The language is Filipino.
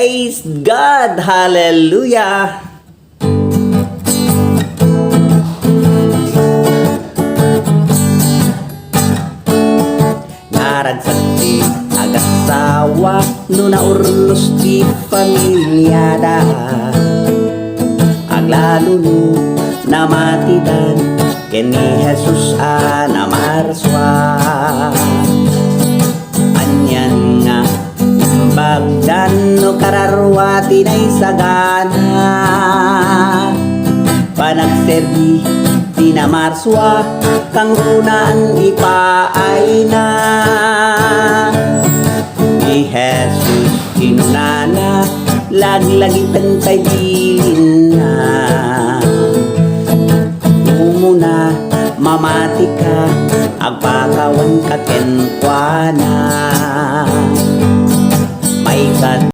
Praise God! Hallelujah! Naragsak ti agasawa no naurlos ti pamilyada aglaluno namatidan ken ni Jesus namarswa anyan nga bagdan no kararwati na isagana panagserbi tinamarswa kang unaan ipaay na ni Jesus inunana laglagi tentay bilin na umuna mamati ka agpakawan ka kenkwana may kat